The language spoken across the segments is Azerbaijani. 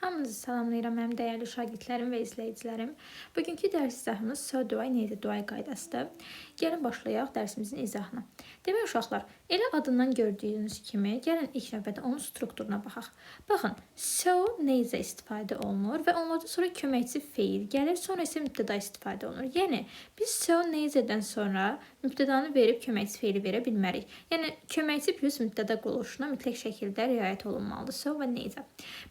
Hamınızı salamlayıram mənim dəyərli şagirdlərim və izləyicilərim. Bugünkü dərs izahımız so do I, necə do I qaydasıdır. Gəlin başlayaq dərsimizin izahına. Demək uşaqlar, elə adından gördüyünüz kimi, gəlin ilk növbədə onun strukturuna baxaq. Baxın, so necə istifadə olunur və onlardan sonra köməkçi feil gəlir, sonra isə mübtəda istifadə olunur. Yəni, biz so necədən sonra mübtədanı verib köməkçi feili verə bilmərik. Yəni, köməkçi plus mübtəda quruluşuna mütləq şəkildə riayət olunmalıdır. So və necə.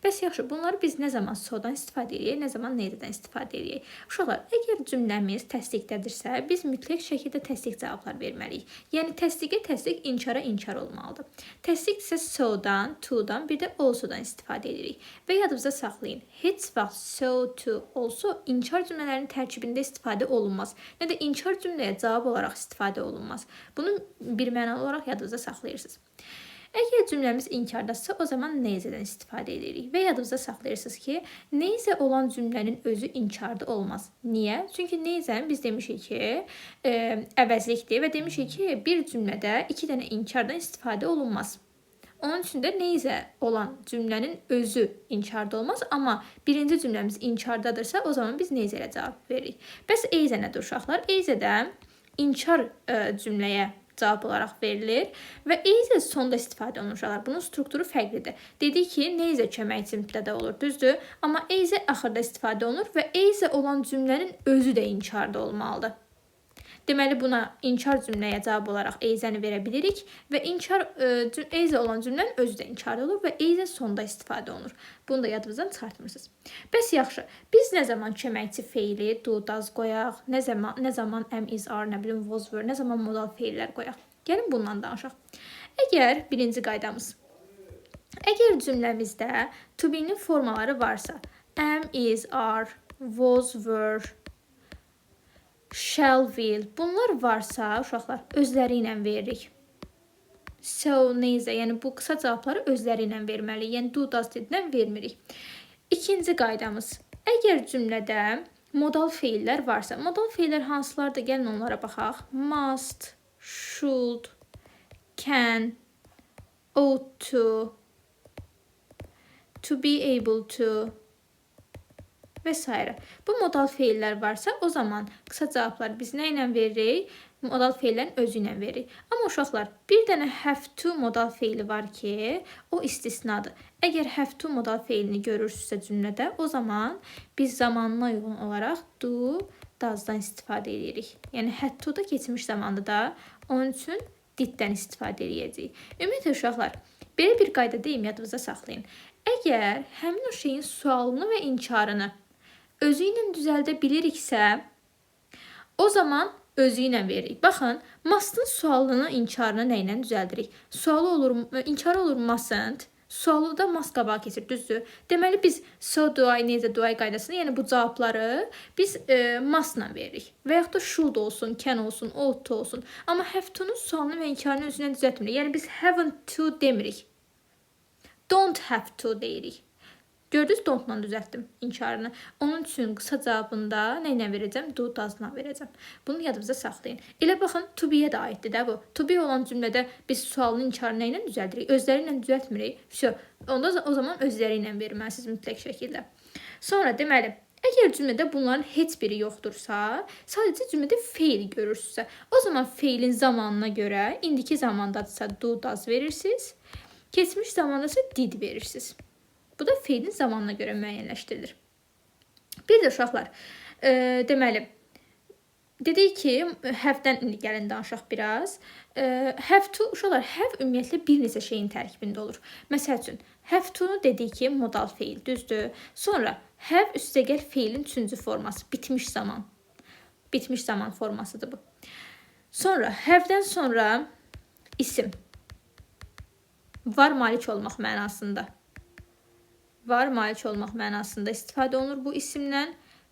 Bəs yaxşı, bunları biz nə zaman so-dan istifadə edirik, nə zaman necədən istifadə edirik? Uşaqlar, əgər cümləmiz təsdiqdədirsə, biz mütləq şəkildə təsdiq cavablar verməliyik. Yəni, təsdiqə təsdiq, inkara inkar olmalıdır. Təsdiq isə so-dan, to-dan, bir də also-dan istifadə edirik. Və yadınızda saxlayın, heç vaxt so, to, also inkar cümlələrinin tərkibində istifadə olunmaz. Nə də inkar cümləyə cavab olaraq istifadə olunmaz. Bunu bir mənalı olaraq yadınızda saxlayırsınız. Əgər cümləmiz inkardadırsa, o zaman necədən istifadə edirik. Və yadınızda saxlayırsınız ki, necə olan cümlənin özü inkarda olmaz. Niyə? Çünki necəni biz demişik ki, əvəzlikdir və demişik ki, bir cümlədə iki dənə inkardan istifadə olunmaz. Onun üçün də necə olan cümlənin özü inkarda olmaz, amma birinci cümləmiz inkardadırsa, o zaman biz necə ilə cavab veririk. Bəs eyzə nədir uşaqlar? Eyzədə inkar cümləyə cavab olaraq verilir və eyzə sonda istifadə olunur uşaqlar. Bunun strukturu fərqlidir. Dedik ki, necə köməkçi mübtəda olur, düzdür? Amma eyzə axırda istifadə olunur və eyzə olan cümlənin özü də inkarda olmalıdır. Deməli, buna inkar cümləyə cavab olaraq eyzəni verə bilirik və eyzə olan cümlənin özü də inkarda olur və eyzə sonda istifadə olunur. Bunu da yadınızdan çıxartmırsınız. Bəs yaxşı, biz nə zaman köməkçi feili do, does qoyaq, nə zaman am, is, are, nə bilim, was, were, nə zaman modal feillər qoyaq? Gəlin bundan danışaq. Əgər birinci qaydamız, əgər cümləmizdə to be-nin formaları varsa, am, is, are, was, were, shall, will, bunlar varsa, uşaqlar, özləri ilə veririk. So, necə, yəni bu qısa cavabları özləri ilə verməliyik. Yəni, do, does, did-dən vermirik. İkinci qaydamız, əgər cümlədə modal feillər varsa, modal feillər hansılardır? Gəlin onlara baxaq. Must, should, can, ought to be able to və s. Bu modal feillər varsa, o zaman qısa cavablar biz nə ilə veririk? Modal feillərin özü ilə veririk. Amma uşaqlar, bir dənə have to modal feili var ki, o istisnadır. Əgər have to modal feilini görürsünüzsə cümlədə, o zaman biz zamanına uyğun olaraq do, does-dan istifadə edirik. Yəni, had to da keçmiş zamanda da, onun üçün did-dən istifadə edəcəyik. Ümumiyyətlə, uşaqlar, belə bir qayda deyim, yadınızda saxlayın. Əgər həmin o şeyin sualını və inkarını özü ilə düzəldə biliriksə, o zaman özü ilə veririk. Baxın, must'ın sualını, inkarını nə ilə düzəldirik? İnkarı olur mustn't, sualı da must qabağa keçir, düzdür? Deməli, biz so do I, necə do I qaydasını, yəni bu cavabları biz must'la veririk. Və yaxud da should olsun, can olsun, ought to olsun. Amma have to'nun sualını və inkarını özü ilə düzəltmirik. Yəni, biz haven't to demirik. Don't have to deyirik. Gördünüz, don't-la düzəltdim inkarını. Onun üçün qısa cavabında nə ilə verəcəm? Do, does-la verəcəm. Bunu yadınızda saxlayın. Elə baxın, to be-yə də aiddir də bu. To be olan cümlədə biz sualın inkarını nə ilə düzəldirik? Özləri ilə düzəltmirik. Onda o zaman özləri ilə verməlisiniz mütləq şəkildə. Sonra deməli, əgər cümlədə bunların heç biri yoxdursa, sadəcə cümlədə feil görürsünüzsə, o zaman feilin zamanına görə, indiki zamandadırsa do, does verirsiniz, keçmiş zamandadırsa did verirsiniz. Bu da feilin zamanına görə müəyyənləşdirilir. Bir də uşaqlar, deməli, dedik ki, have-dən indi gəlin danışaq biraz. Have to, uşaqlar, have ümumiyyətlə bir neçə şeyin tərkibində olur. Məsəl üçün, have to-nu dedik ki, modal feil, düzdür. Sonra, have üstəgəl feilin üçüncü forması, bitmiş zaman. Bitmiş zaman formasıdır bu. Sonra, have-dən sonra isim. Var malik olmaq mənasında. Var malik olmaq mənasında istifadə olunur bu isimlə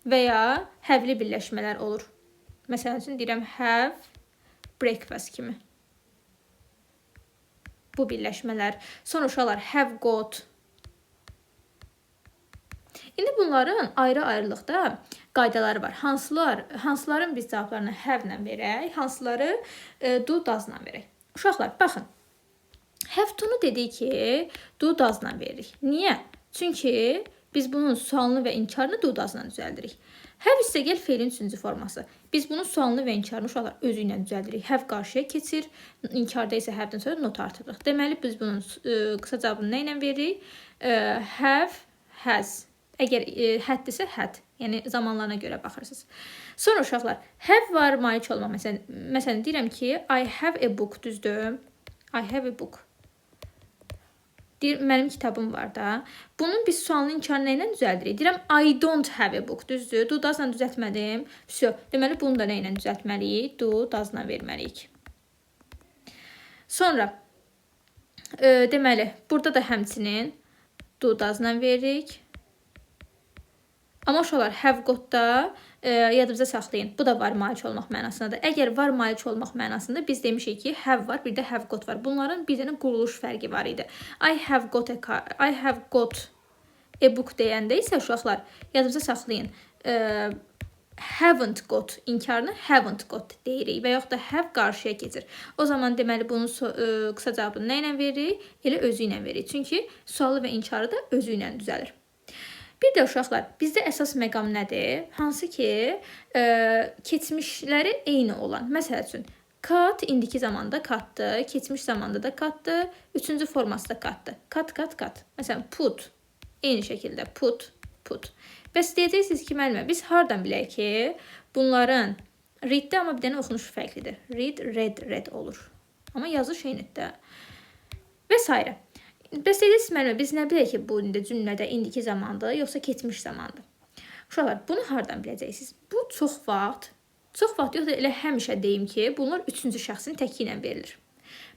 və ya have-li birləşmələr olur. Məsələn üçün deyirəm have breakfast kimi. Bu birləşmələr. Sonra uşaqlar have got. İndi bunların ayrı-ayrılıqda qaydaları var. Hansıların biz cavablarını have-lə verək, hansıları do, does-la verək. Uşaqlar, baxın. Have to-nu dedik ki, do, does-la veririk. Niyə? Çünki Biz bunun sualını və inkarını dudazla düzəldirik. Have isə gəl feilin 3-cü forması. Biz bunun sualını və inkarını uşaqlar özü ilə düzəldirik. Have qarşıya keçir, inkarda isə have-dən sonra not artırırıq. Deməli, biz bunun qısa cavabını nə ilə veririk? Have, has. Əgər haddirsə had, yəni zamanlarına görə baxırsınız. Sonra uşaqlar, have var, malik olmaq. Məsələn, deyirəm ki, I have a book, düzdür? I have a book. Deyir, mənim kitabım var da. Bunun biz sualını inkarını nə ilə düzəldirik? Deyirəm, I don't have a book, düzdür? Dudazla düzəltmədim. Deməli, bunu da nə ilə düzəltməliyik? Dudazla verməliyik. Sonra, deməli, burada da həmçinin dudazla veririk. Amma uşaqlar, have got-da yadınıza saxlayın. Bu da var malik olmaq mənasındadır. Əgər var malik olmaq mənasında biz demişik ki, have var, bir də have got var. Bunların bir dənə quruluş fərqi var idi. I have got a book deyəndə isə uşaqlar, yadınıza saxlayın. Haven't got inkarını haven't got deyirik və yaxud da have qarşıya keçir. O zaman deməli bunun qısa cavabını nə ilə veririk? Elə özü ilə veririk. Çünki sualı və inkarı da özü ilə düzəlir. Bir də uşaqlar, bizdə əsas məqam nədir? Hansı ki, keçmişləri eyni olan. Məsəl üçün, kat indiki zamanda katdır, keçmiş zamanda da katdır, 3-cü forması da katdır. Kat. Məsələn, put, eyni şəkildə put. Bəs deyəcəksiniz ki, müəllimə, biz hardan bilək ki, bunların readdə amma bir dənə oxunuşu fərqlidir. Read olur. Amma yazış eynidir. Və s. Bəs deyəcəksiniz, müəllimə, biz nə bilək ki, bu cümlədə indiki zamandır, yoxsa keçmiş zamandır? Uşaqlar, bunu hardan biləcəksiniz? Bu çox vaxt yoxsa elə həmişə deyim ki, bunlar 3-cü şəxsin təki ilə verilir.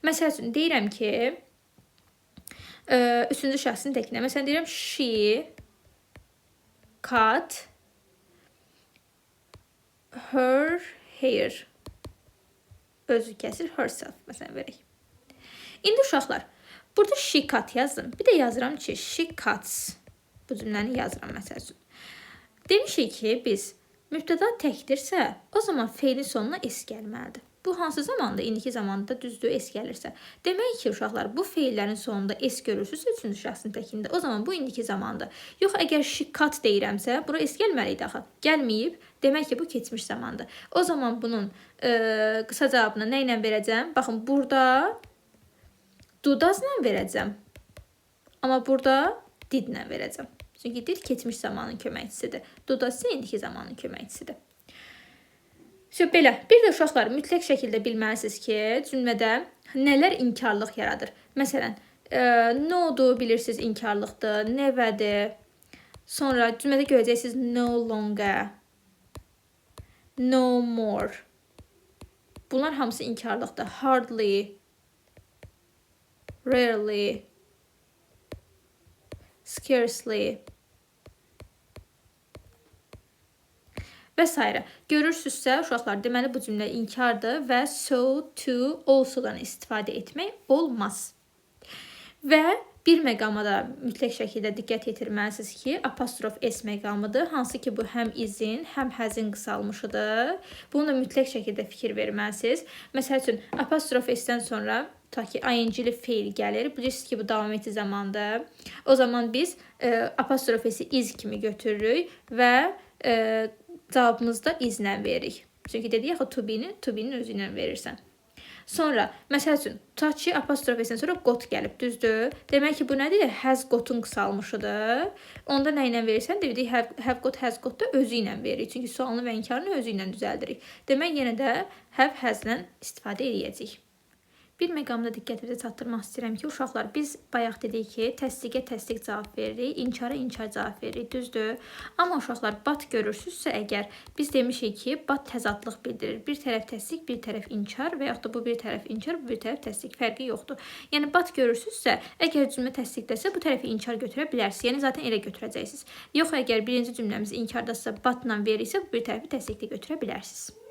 Məsəl üçün, deyirəm ki, 3-cü şəxsin təki ilə. Məsələn, deyirəm, she cut her hair. Özü kəsir, herself, məsələn, verək. İndi uşaqlar, burada she cut yazdım. Bir də yazıram ki, she cuts. Bu cümləni yazıram, məsəl üçün. Demişik ki, biz mübtəda təkdirsə, o zaman feilin sonuna s gəlməlidir. Bu hansı zamanda? İndiki zamanda düzdür, s gəlirsə. Demək ki, uşaqlar, bu feillərin sonunda s görürsünüzsə, 3-cü şəxsin təkində, o zaman bu indiki zamanda. Yox, əgər she cut deyirəmsə, bura s gəlməliydi axı. Gəlməyib, demək ki, bu keçmiş zamandır. O zaman bunun qısa cavabını nə ilə verəcəm? Baxın, burada dudazla verəcəm. Amma burada didlə verəcəm. Çünki did keçmiş zamanın köməkçisidir. Dudaz isə indiki zamanın köməkçisidir. Belə. Bir də uşaqlar, mütləq şəkildə bilməlisiniz ki, cümlədə nələr inkarlıq yaradır. Məsələn, no-dur, bilirsiniz, inkarlıqdır, never-dir. Sonra cümlədə görəcəksiniz no longer, no more. Bunlar hamısı inkarlıqdır. Hardly, rarely, scarcely və s. Görürsünüzsə, uşaqlar, deməli bu cümlə inkardır və so, to, also-dan istifadə etmək olmaz. Və bir məqama da mütləq şəkildə diqqət yetirməlisiniz ki, apostrof s məqamıdır. Hansı ki, bu həm izin, həm həzin qısalmışıdır. Bunu da mütləq şəkildə fikir verməlisiniz. Məsəl üçün, apostrof s-dən sonra ta ki, ing-li feil gəlir. Bilirsiniz ki, bu davam etdiyi zamandır. O zaman biz apostrof s-i iz kimi götürürük və cavabımızda izlə veririk. Çünki dedik yaxı, to be-nin özü ilə verirsən. Sonra, məsəl üçün, tutaq ki, apostrof s-dən sonra got gəlib, düzdür? Demək ki, bu nədir? Has got-un qısalmışıdır. Onda nə ilə verirsən? Dedik, have got, has got da özü ilə veririk. Çünki sualını və inkarını özü ilə düzəldirik. Demək, yenə də have, has-lə istifadə edəcəyik. Bir məqamda diqqətinizi çatdırmaq istəyirəm ki, uşaqlar, biz bayaq dedik ki, təsdiqə təsdiq cavab veririk, inkara inkar cavab veririk, düzdür? Amma uşaqlar, bat görürsünüzsə əgər, biz demişik ki, bat təzadlıq bildirir. Bir tərəf təsdiq, bir tərəf inkar və yaxud da bu bir tərəf inkar, bu bir tərəf təsdiq, fərqi yoxdur. Yəni, bat görürsünüzsə, əgər cümlə təsdiqləsə, bu tərəfi inkar götürə bilərsiniz. Yəni, zaten elə götürəcəksiniz. Yox, əgər birinci cümləmiz inkardasa, batla verirsə, bu bir tərəfi təsdiqlə götürə bilərsiniz.